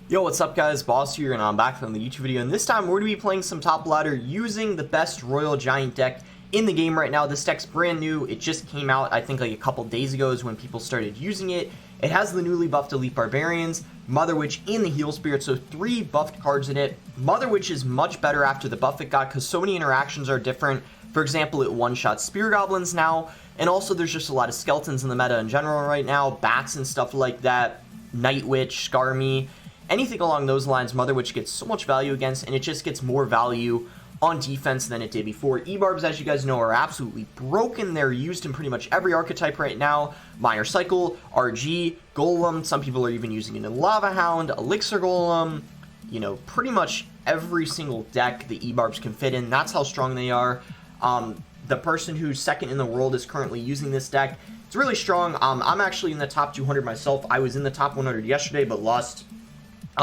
Yo, what's up guys, Boss here, and I'm back from the YouTube video, and this time we're going to be playing some top ladder using the best Royal Giant deck in the game right now. This deck's brand new. It just came out, I think like a couple days ago is when people started using it. It has the newly buffed Elite Barbarians, Mother Witch, and the Heal Spirit, so 3 buffed cards in it. Mother Witch is much better after the buff it got because so many interactions are different. For example, it one-shots Spear Goblins now, and also there's just a lot of skeletons in the meta in general right now, bats and stuff like that, Night Witch, Skarmy. Anything along those lines, Mother Witch gets so much value against, and it just gets more value on defense than it did before. E-Barbs, as you guys know, are absolutely broken. They're used in pretty much every archetype right now. Minor Cycle, RG, Golem, some people are even using it in Lava Hound, Elixir Golem, you know, pretty much every single deck the E-Barbs can fit in. That's how strong they are. The person who's second in the world is currently using this deck. It's really strong. I'm actually in the top 200 myself. I was in the top 100 yesterday, but lost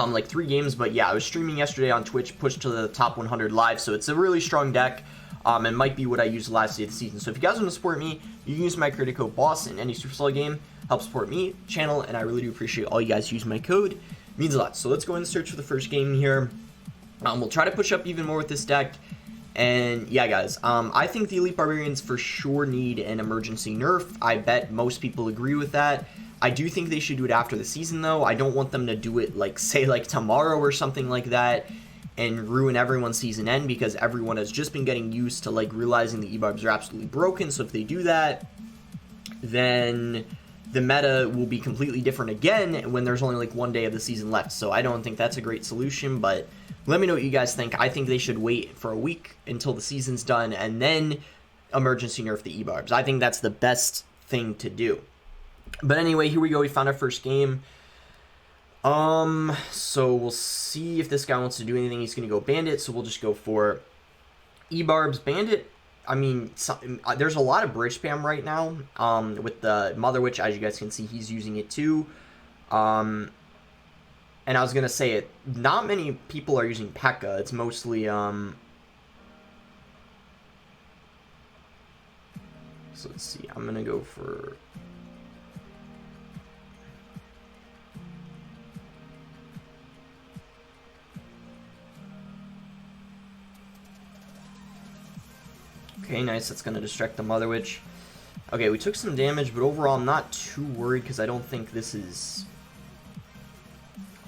like 3 games. But yeah, I was streaming yesterday on Twitch, pushed to the top 100 live, so it's a really strong deck, and might be what I used last day of the season. So if you guys want to support me, you can use my credit code BOSS in any Supercell game. Help support me, channel, and I really do appreciate all you guys use my code. It means a lot. So let's go in and search for the first game here. We'll try to push up even more with this deck. And yeah, guys, I think the Elite Barbarians for sure need an emergency nerf. I bet most people agree with that. I do think they should do it after the season, though. I don't want them to do it, like, say, like, tomorrow or something like that and ruin everyone's season end, because everyone has just been getting used to, like, realizing the E-Barbs are absolutely broken. So if they do that, then the meta will be completely different again when there's only, like, 1 day of the season left. So I don't think that's a great solution, but let me know what you guys think. I think they should wait for a week until the season's done and then emergency nerf the E-Barbs. I think that's the best thing to do. But anyway, here we go. We found our first game. So we'll see if this guy wants to do anything. He's going to go Bandit, so we'll just go for E-Barbs. Bandit, I mean, there's a lot of bridge spam right now with the Mother Witch. As you guys can see, he's using it too. And I was going to say it, not many people are using Pekka. It's mostly, so let's see. I'm going to go for... Okay, nice. That's going to distract the Mother Witch. Okay, we took some damage, but overall I'm not too worried because I don't think this is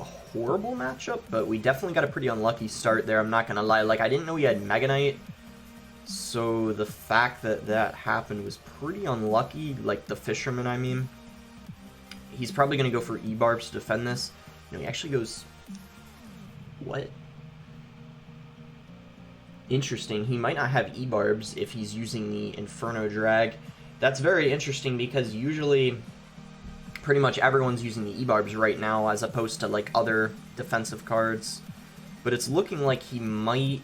a horrible matchup, but we definitely got a pretty unlucky start there, I'm not going to lie. Like, I didn't know he had Mega Knight, so the fact that that happened was pretty unlucky. Like, the Fisherman, I mean. He's probably going to go for E-Barbs to defend this. No, he actually goes... What? Interesting. He might not have E-Barbs if he's using the Inferno Drag. That's very interesting because usually pretty much everyone's using the E-Barbs right now as opposed to like other defensive cards. But it's looking like he might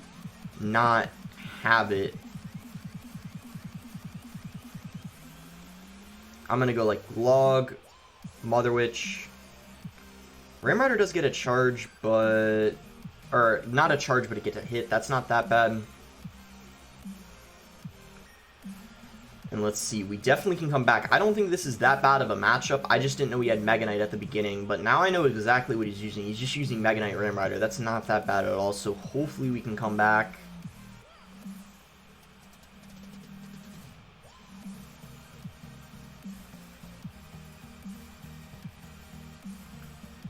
not have it. I'm going to go like Log, Mother Witch. Ram Rider does get a charge, but... Or, not a charge, but it gets a hit. That's not that bad. And let's see. We definitely can come back. I don't think this is that bad of a matchup. I just didn't know he had Mega Knight at the beginning. But now I know exactly what he's using. He's just using Mega Knight Ram Rider. That's not that bad at all. So hopefully we can come back.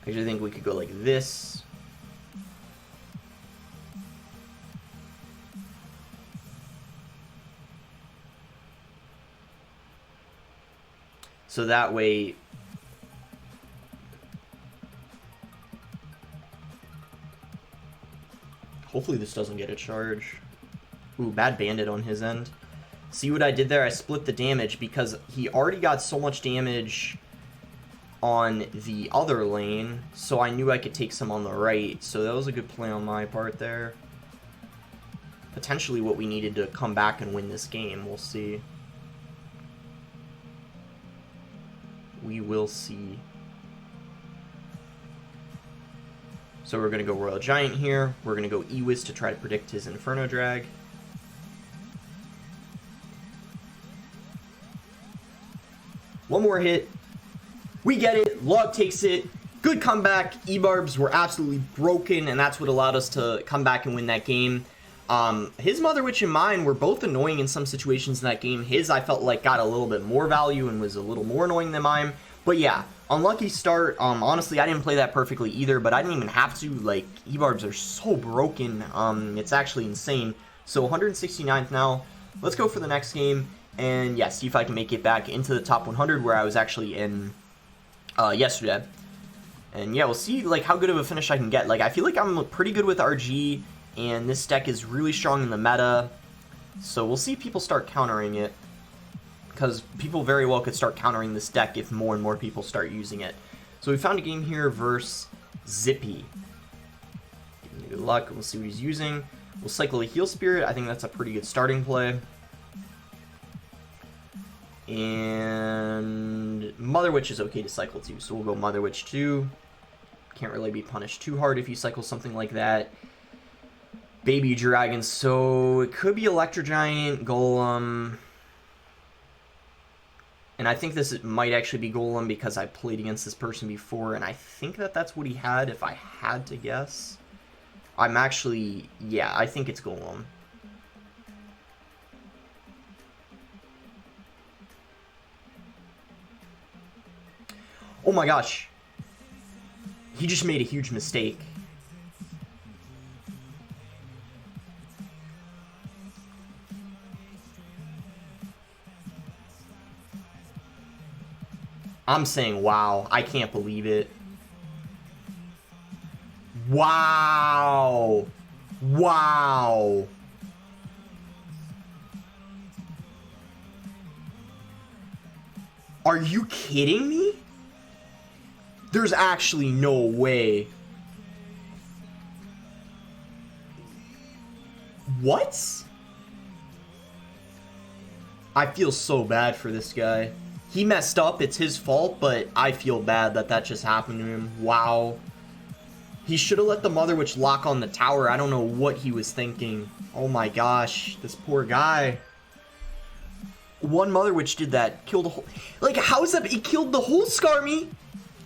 I actually think we could go like this. So that way, hopefully this doesn't get a charge. Ooh, bad Bandit on his end. See what I did there? I split the damage because he already got so much damage on the other lane, so I knew I could take some on the right. So that was a good play on my part there. Potentially what we needed to come back and win this game. We'll see. We will see. So we're going to go Royal Giant here. We're going to go Ewiz to try to predict his Inferno Drag. One more hit. We get it. Log takes it. Good comeback. E-Barbs were absolutely broken, and that's what allowed us to come back and win that game. His Mother Witch and mine were both annoying in some situations in that game. His, I felt like, got a little bit more value and was a little more annoying than mine. But yeah, unlucky start. Honestly, I didn't play that perfectly either, but I didn't even have to. Like, E-Barbs are so broken. It's actually insane. So 169th now. Let's go for the next game, and yeah, see if I can make it back into the top 100 where I was actually in yesterday. And yeah, we'll see like how good of a finish I can get. Like, I feel like I'm pretty good with RG, and this deck is really strong in the meta. So we'll see people start countering it, because people very well could start countering this deck if more and more people start using it. So we found a game here versus Zippy. Give him good luck. We'll see what he's using. We'll cycle a Heal Spirit. I think that's a pretty good starting play. And Mother Witch is okay to cycle too, so we'll go Mother Witch 2. Can't really be punished too hard if you cycle something like that. Baby Dragon, so it could be Electro Giant, Golem. And I think this might actually be Golem because I played against this person before, and I think that that's what he had if I had to guess. I'm actually, yeah, I think it's Golem. Oh my gosh. He just made a huge mistake. I'm saying, wow. I can't believe it. Wow. Wow. Are you kidding me? There's actually no way. What? I feel so bad for this guy. He messed up, it's his fault, but I feel bad that that just happened to him. Wow. He should have let the Mother Witch lock on the tower. I don't know what he was thinking. Oh my gosh, this poor guy. One Mother Witch did that, killed a whole... Like, how is that? He killed the whole Skarmy?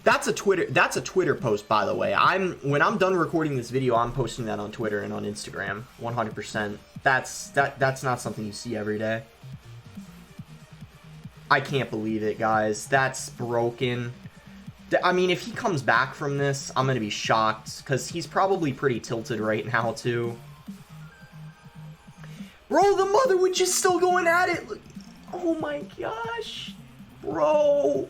That's a Twitter post, by the way. When I'm done recording this video, I'm posting that on Twitter and on Instagram. 100%. That's not something you see every day. I can't believe it, guys. That's broken. I mean, if he comes back from this, I'm gonna be shocked, because he's probably pretty tilted right now, too. Bro, the Mother Witch is still going at it! Oh my gosh. Bro.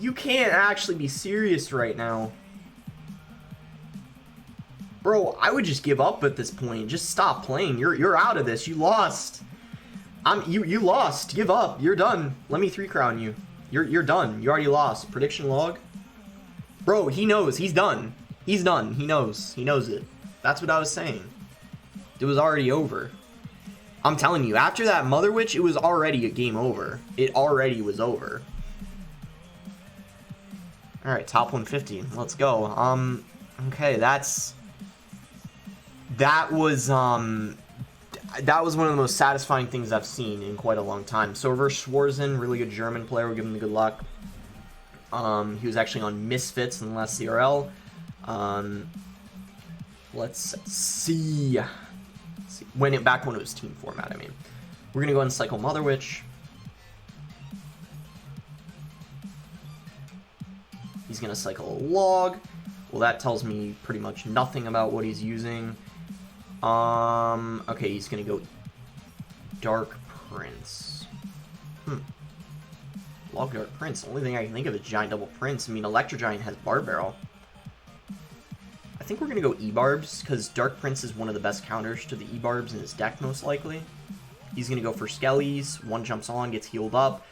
You can't actually be serious right now. Bro, I would just give up at this point. Just stop playing. You're out of this. You lost. You lost. Give up. You're done. Let me 3-crown you. You're done. You already lost. Prediction log. Bro, he knows. He's done. He's done. He knows. He knows it. That's what I was saying. It was already over. I'm telling you, after that Mother Witch, it was already a game over. It already was over. Alright, top 150. Let's go. Okay, that was one of the most satisfying things I've seen in quite a long time. So reverse Schwarzen, really good German player, we'll give him the good luck. He was actually on Misfits in the last CRL. Let's see. Back when it was team format, I mean. We're gonna go ahead and cycle Mother Witch. He's gonna cycle a log. Well, that tells me pretty much nothing about what he's using. Okay, he's gonna go Dark Prince. Log Dark Prince. The only thing I can think of is Giant Double Prince. I mean, Electro Giant has Barb Barrel. I think we're gonna go E-Barbs, because Dark Prince is one of the best counters to the E-Barbs in his deck, most likely. He's gonna go for Skellies. One jumps on, gets healed up.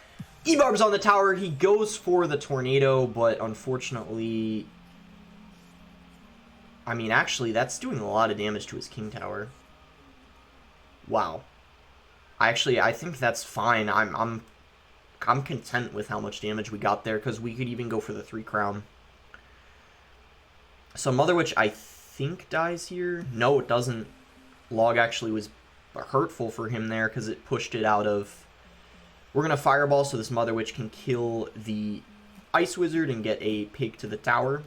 E-Barb's on the tower. He goes for the Tornado, but unfortunately... I mean, actually, that's doing a lot of damage to his King Tower. Wow. I think that's fine. I'm content with how much damage we got there, because we could even go for the 3-crown. So Mother Witch, I think, dies here. No, it doesn't. Log actually was hurtful for him there, because it pushed it out of... We're going to Fireball so this Mother Witch can kill the Ice Wizard and get a pig to the tower.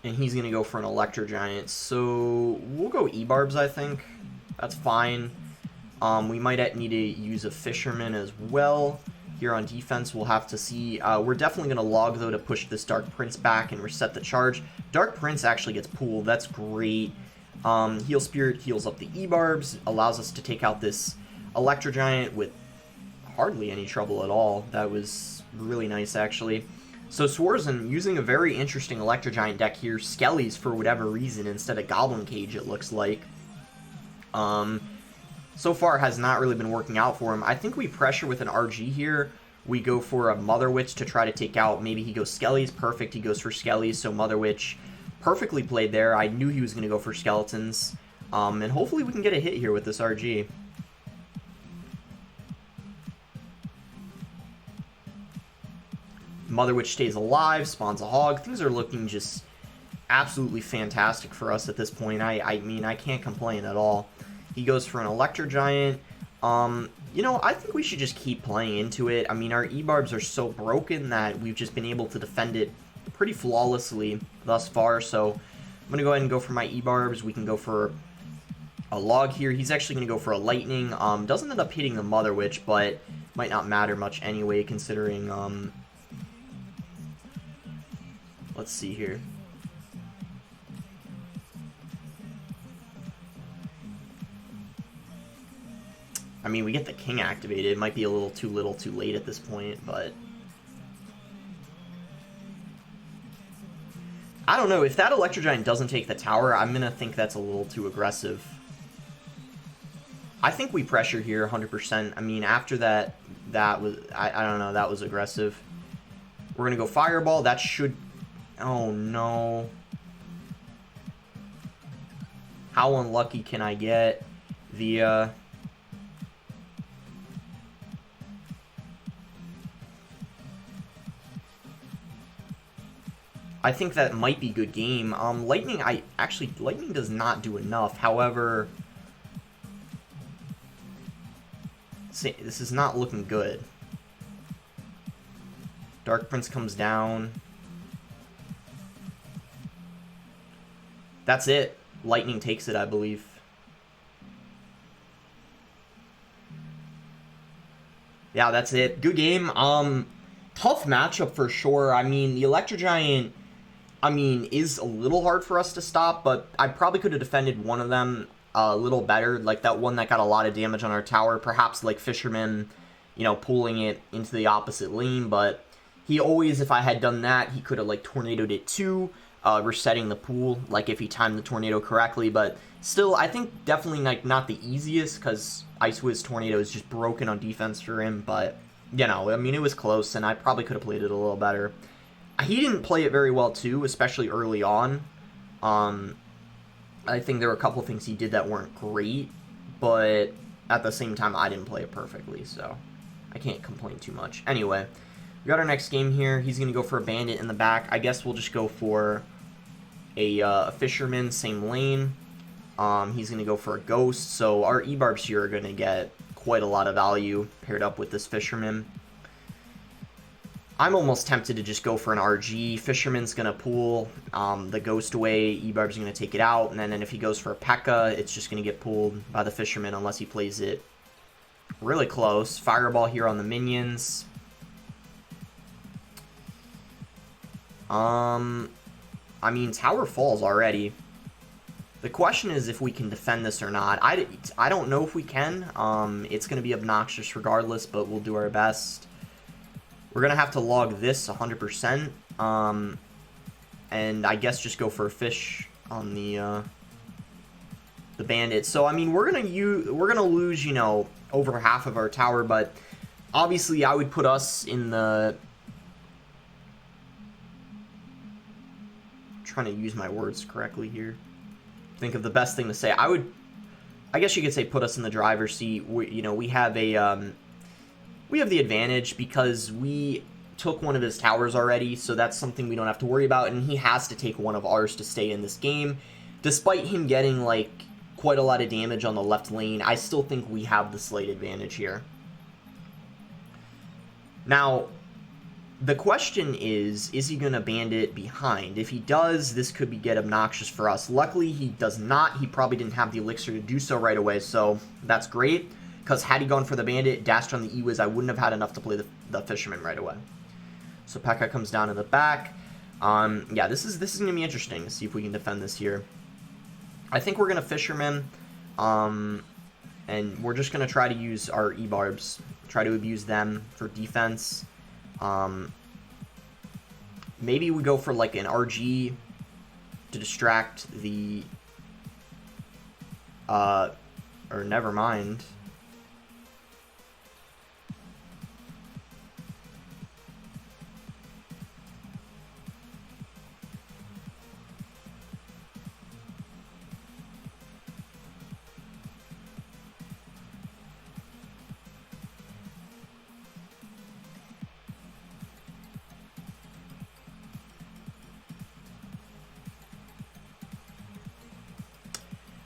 And he's going to go for an Electro Giant. So we'll go E-Barbs, I think. That's fine. We might need to use a Fisherman as well. Here on defense, we'll have to see. We're definitely going to log, though, to push this Dark Prince back and reset the charge. Dark Prince actually gets pooled. That's great. Heal Spirit heals up the E-Barbs. Allows us to take out this Electro Giant with hardly any trouble at all. That was really nice, actually. So Sworzen using a very interesting Electro Giant deck here. Skellies for whatever reason instead of Goblin Cage, it looks like. So far has not really been working out for him. I think we pressure with an RG here. We go for a Mother Witch to try to take out. Maybe he goes Skellies. Perfect. He goes for Skellies. So Mother Witch perfectly played there. I knew he was going to go for Skeletons. And hopefully we can get a hit here with this RG. Mother Witch stays alive, spawns a hog. Things are looking just absolutely fantastic for us at this point. I mean, I can't complain at all. He goes for an Electro Giant. You know, I think we should just keep playing into it. I mean, our E-Barbs are so broken that we've just been able to defend it pretty flawlessly thus far. So I'm going to go ahead and go for my E-Barbs. We can go for a log here. He's actually going to go for a Lightning. Doesn't end up hitting the Mother Witch, but might not matter much anyway, considering... Let's see here. I mean, we get the king activated. It might be a little too late at this point, but... I don't know. If that Electro Giant doesn't take the tower, I'm going to think that's a little too aggressive. I think we pressure here 100%. I mean, after that was... I don't know. That was aggressive. We're going to go Fireball. That should... Oh, no. How unlucky can I get? The, I think that might be good game. Lightning, Lightning does not do enough. However, see, this is not looking good. Dark Prince comes down. That's it. Lightning takes it, I believe. Yeah, that's it. Good game. Tough matchup for sure. I mean, the Electro Giant, I mean, is a little hard for us to stop, but I probably could have defended one of them a little better. Like that one that got a lot of damage on our tower. Perhaps like Fisherman, you know, pulling it into the opposite lane, but he always, if I had done that, he could have like tornadoed it too. Resetting the pool, like if he timed the tornado correctly, but still, I think definitely like not the easiest, because Ice Wiz Tornado is just broken on defense for him, but, you know, I mean, it was close, and I probably could have played it a little better. He didn't play it very well, too, especially early on. I think there were a couple things he did that weren't great, but at the same time, I didn't play it perfectly, so I can't complain too much. Anyway, we got our next game here. He's going to go for a Bandit in the back. I guess we'll just go for a Fisherman, same lane. He's going to go for a Ghost. So our E-Barbs here are going to get quite a lot of value paired up with this Fisherman. I'm almost tempted to just go for an RG. Fisherman's going to pull the Ghost away. E-Barb's going to take it out. And then if he goes for a Pekka, it's just going to get pulled by the Fisherman unless he plays it really close. Fireball here on the minions. I mean, tower falls already. The question is if we can defend this or not. I don't know if we can. It's going to be obnoxious regardless, but we'll do our best. We're going to have to log this 100%. And I guess just go for a fish on the bandit. So, I mean, we're going to lose, you know, over half of our tower, but obviously I would put us in the... Trying to use my words correctly here. Think of the best thing to say. I guess you could say put us in the driver's seat. We have the advantage because we took one of his towers already, so that's something we don't have to worry about, and he has to take one of ours to stay in this game. Despite him getting like quite a lot of damage on the left lane, I still think we have the slight advantage here. Now, the question is he going to bandit behind? If he does, this could get obnoxious for us. Luckily, he does not. He probably didn't have the elixir to do so right away, so that's great. Because had he gone for the bandit, dashed on the E-Wiz, I wouldn't have had enough to play the fisherman right away. So Pekka comes down to the back. Yeah, this is going to be interesting. Let's see if we can defend this here. I think we're going to fisherman. And we're just going to try to use our E-Barbs. Try to abuse them for defense. Maybe we go for like an RG to distract the, or never mind.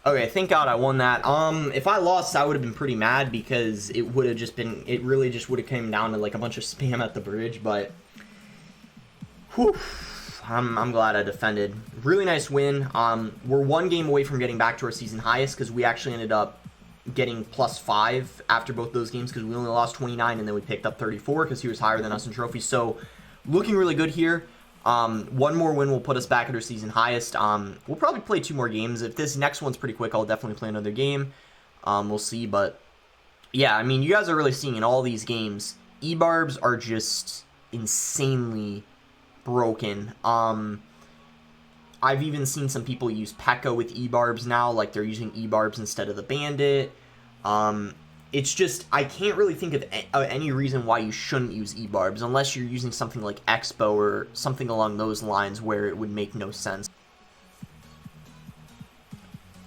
Okay, thank God I won that. If I lost, I would have been pretty mad because it would have just been, it really just would have came down to like a bunch of spam at the bridge, but whew, I'm glad I defended. Really nice win. We're one game away from getting back to our season highest because we actually ended up getting +5 after both those games because we only lost 29 and then we picked up 34 because he was higher than us in trophies. So looking really good here. One more win will put us back at our season highest. We'll probably play 2 more games. If this next one's pretty quick, I'll definitely play another game. We'll see, but yeah, I mean, you guys are really seeing in all these games, E-Barbs are just insanely broken. I've even seen some people use Pekka with E-Barbs now, like they're using E-Barbs instead of the bandit. It's just, I can't really think of any reason why you shouldn't use E-Barbs, unless you're using something like Expo or something along those lines where it would make no sense.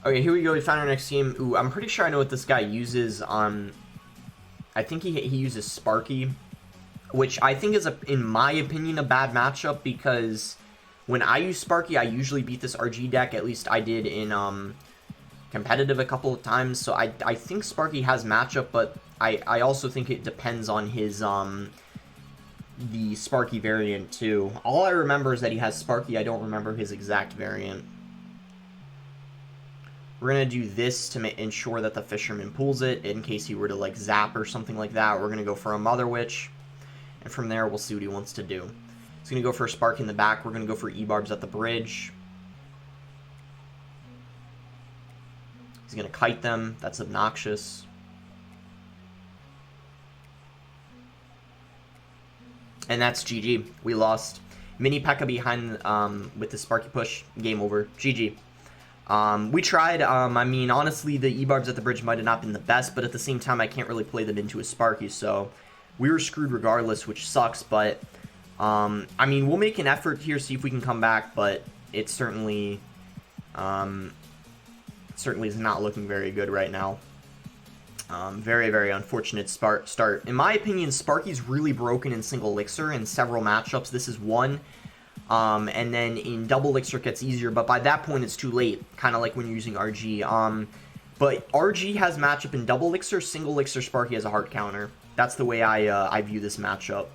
Okay, here we go, we found our next team. Ooh, I'm pretty sure I know what this guy uses. I think he uses Sparky, which I think is, in my opinion, a bad matchup, because when I use Sparky, I usually beat this RG deck, at least I did in, competitive a couple of times, so I think Sparky has matchup, but I also think it depends on his, the Sparky variant, too. All I remember is that he has Sparky, I don't remember his exact variant. We're gonna do this to ensure that the fisherman pulls it, in case he were to, like, zap or something like that. We're gonna go for a Mother Witch, and from there, we'll see what he wants to do. He's gonna go for a Spark in the back, we're gonna go for E-Barbs at the bridge. He's going to kite them. That's obnoxious. And that's GG. We lost. Mini Pekka behind with the Sparky push. Game over. GG. We tried. I mean, honestly, the E-Barbs at the bridge might have not been the best, but at the same time, I can't really play them into a Sparky, so we were screwed regardless, which sucks, but I mean, we'll make an effort here, see if we can come back, but it certainly is not looking very good right now. Very, very unfortunate start. In my opinion, Sparky's really broken in single elixir in several matchups. This is one. And then in double elixir it gets easier, but by that point it's too late. Kind of like when you're using RG. But RG has matchup in double elixir, single elixir Sparky has a hard counter. That's the way I view this matchup.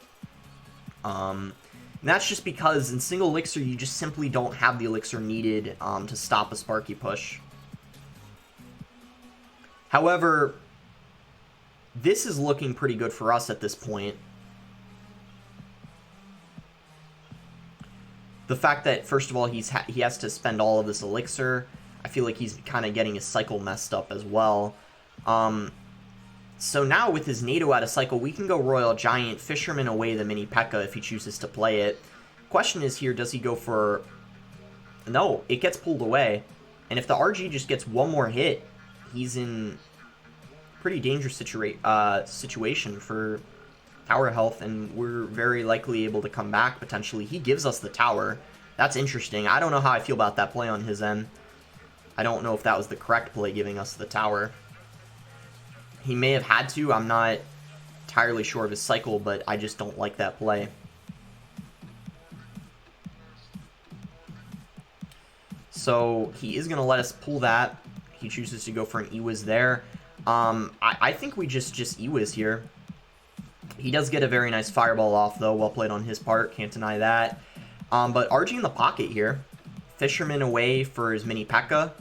And that's just because in single elixir you just simply don't have the elixir needed to stop a Sparky push. However, this is looking pretty good for us at this point. The fact that, first of all, he has to spend all of this elixir, I feel like he's kind of getting his cycle messed up as well. So now with his NATO out of cycle, we can go Royal Giant, Fisherman away the Mini Pekka if he chooses to play it. Question is here, does he go for... No, it gets pulled away. And if the RG just gets one more hit, he's in pretty dangerous situation for tower health, and we're very likely able to come back potentially. He gives us the tower. That's interesting. I don't know how I feel about that play on his end. I don't know if that was the correct play, giving us the tower. He may have had to. I'm not entirely sure of his cycle, but I just don't like that play. So he is going to let us pull that. He chooses to go for an E-Wiz there. I think we just E-Wiz here. He does get a very nice fireball off, though. Well played on his part. Can't deny that. But RG in the pocket here. Fisherman away for his mini Pekka.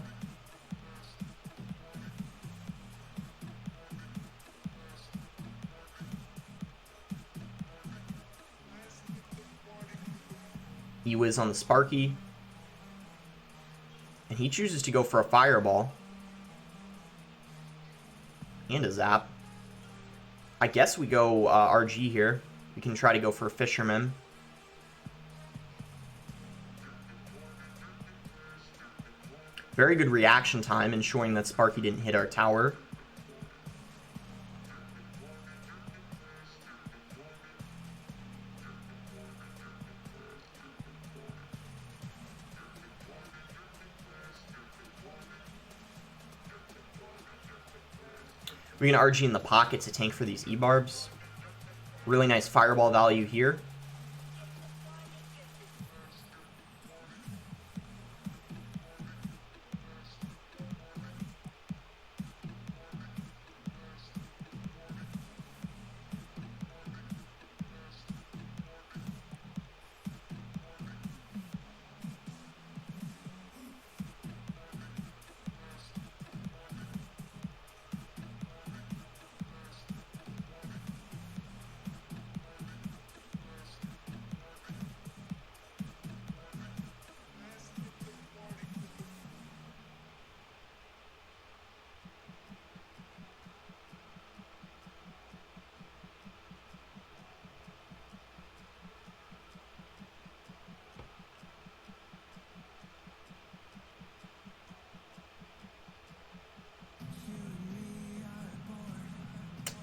E-Wiz on the Sparky. And he chooses to go for a fireball. And a zap. I guess we go RG here. We can try to go for a Fisherman. Very good reaction time, ensuring that Sparky didn't hit our tower. We're going to RG in the pocket to tank for these E-Barbs. Really nice fireball value here.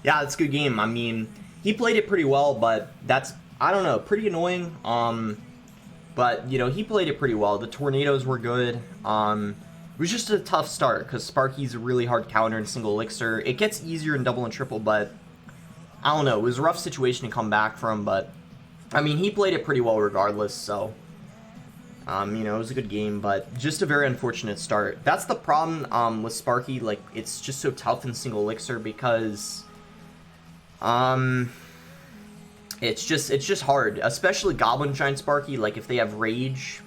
Yeah, it's a good game. I mean, he played it pretty well, but that's, I don't know, pretty annoying. But, you know, he played it pretty well. The tornadoes were good. It was just a tough start, because Sparky's a really hard counter in single elixir. It gets easier in double and triple, but I don't know. It was a rough situation to come back from, but, I mean, he played it pretty well regardless, so, you know, it was a good game, but just a very unfortunate start. That's the problem with Sparky. Like, it's just so tough in single elixir because it's just hard, especially Goblin Giant Sparky. Like, if they have rage,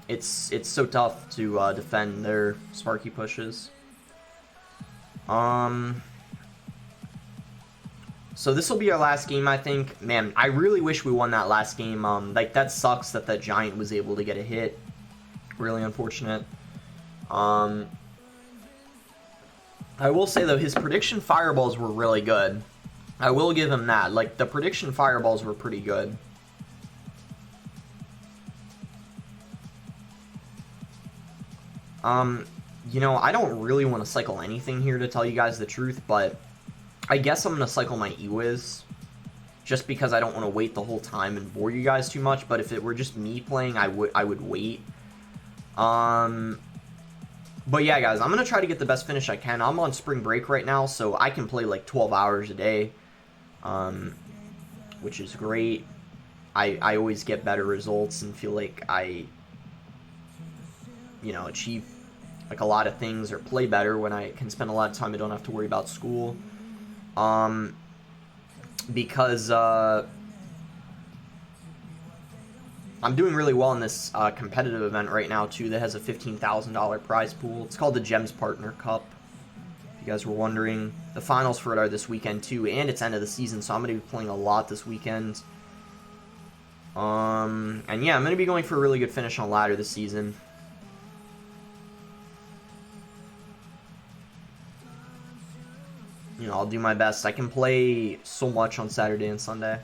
it's so tough to defend their Sparky pushes. So this will be our last game, I think. Man, I really wish we won that last game. Like, that sucks that that Giant was able to get a hit. Really unfortunate. I will say, though, his prediction fireballs were really good. I will give him that. Like, the prediction fireballs were pretty good. You know, I don't really want to cycle anything here, to tell you guys the truth, but I guess I'm going to cycle my E-Wiz, just because I don't want to wait the whole time and bore you guys too much. But if it were just me playing, I would wait. But yeah, guys, I'm going to try to get the best finish I can. I'm on spring break right now, so I can play like 12 hours a day, which is great. I always get better results and feel like I, you know, achieve like a lot of things or play better when I can spend a lot of time. I don't have to worry about school. Because I'm doing really well in this competitive event right now, too, that has a $15,000 prize pool. It's called the Gems Partner Cup, if you guys were wondering. The finals for it are this weekend, too, and it's end of the season, so I'm going to be playing a lot this weekend. And yeah, I'm going to be going for a really good finish on ladder this season. You know, I'll do my best. I can play so much on Saturday and Sunday.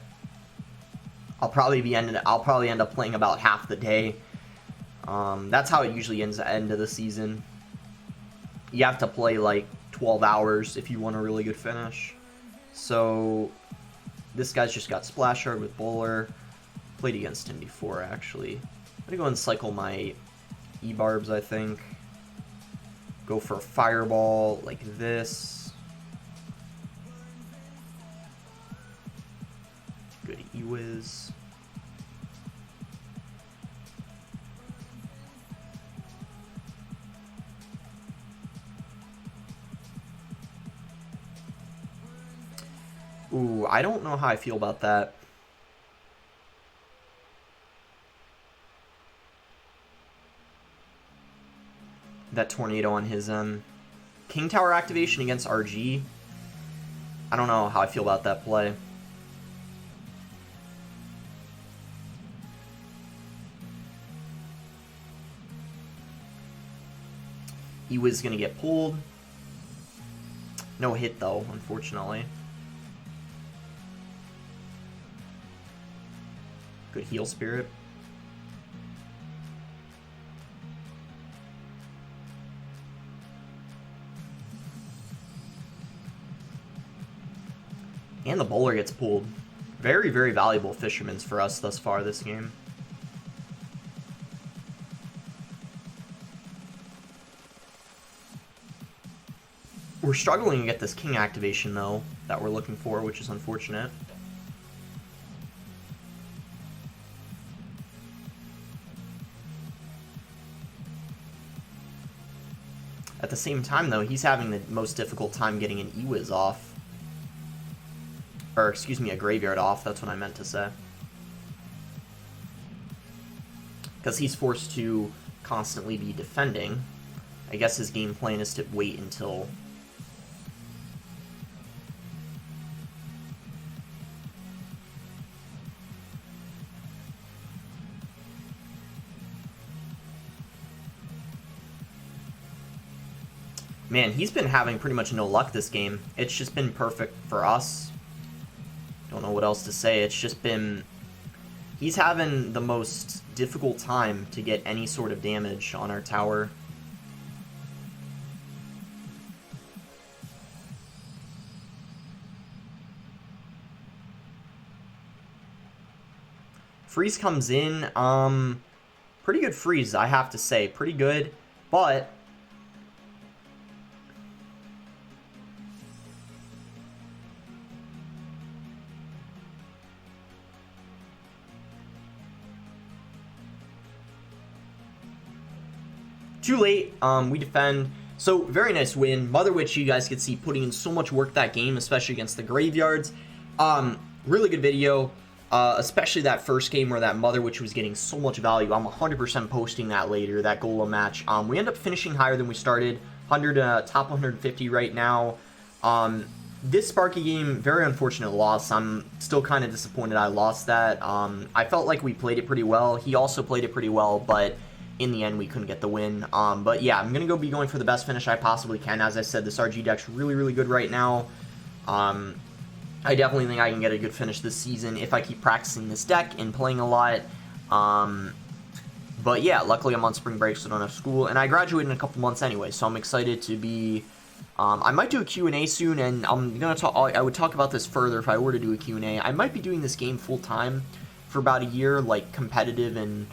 I'll probably end up playing about half the day. That's how it usually ends at the end of the season. You have to play like 12 hours if you want a really good finish. So this guy's just got Splash Art with Bowler. Played against him before, actually. I'm gonna go and cycle my E-Barbs, I think. Go for a Fireball like this. Good E-Wiz. Ooh, I don't know how I feel about that. That tornado on his King Tower activation against RG. I don't know how I feel about that play. He was going to get pulled. No hit, though, unfortunately. Good heal spirit. And the bowler gets pulled. Very, very valuable fishermans for us thus far this game. We're struggling to get this king activation, though, that we're looking for, which is unfortunate. At the same time, though, he's having the most difficult time getting an E-Wiz off. Or, excuse me, a graveyard off, that's what I meant to say. Because he's forced to constantly be defending. I guess his game plan is to wait until... Man, he's been having pretty much no luck this game. It's just been perfect for us. Don't know what else to say. It's just been... He's having the most difficult time to get any sort of damage on our tower. Freeze comes in. Pretty good freeze, I have to say. Pretty good, but... Too late, we defend. So, very nice win. Mother Witch, you guys could see putting in so much work that game, especially against the graveyards. Really good video, especially that first game where that Mother Witch was getting so much value. I'm 100% posting that later, that Golem match. We end up finishing higher than we started, top 150 right now. This Sparky game, very unfortunate loss. I'm still kind of disappointed I lost that. I felt like we played it pretty well. He also played it pretty well, but... in the end, we couldn't get the win. But yeah, I'm going to be going for the best finish I possibly can. As I said, this RG deck's really, really good right now. I definitely think I can get a good finish this season if I keep practicing this deck and playing a lot. But yeah, luckily I'm on spring break, so I don't have school. And I graduate in a couple months anyway, so I'm excited to be... I might do a Q&A soon, and I'm going to talk... I would talk about this further if I were to do a Q&A. I might be doing this game full-time for about a year, like competitive and...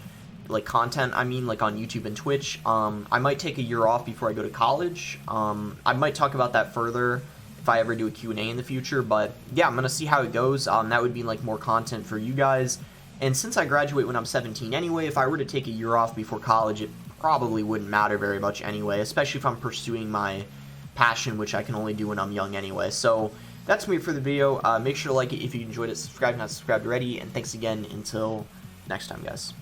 like content, I mean, like on YouTube and Twitch. I might take a year off before I go to college. I might talk about that further if I ever do a Q&A in the future, but yeah, I'm gonna see how it goes. That would be like more content for you guys, and since I graduate when I'm 17 anyway, if I were to take a year off before college, it probably wouldn't matter very much anyway, especially if I'm pursuing my passion, which I can only do when I'm young anyway. So that's me for the video. Make sure to like it if you enjoyed it, subscribe if not subscribed already, and thanks again until next time, guys.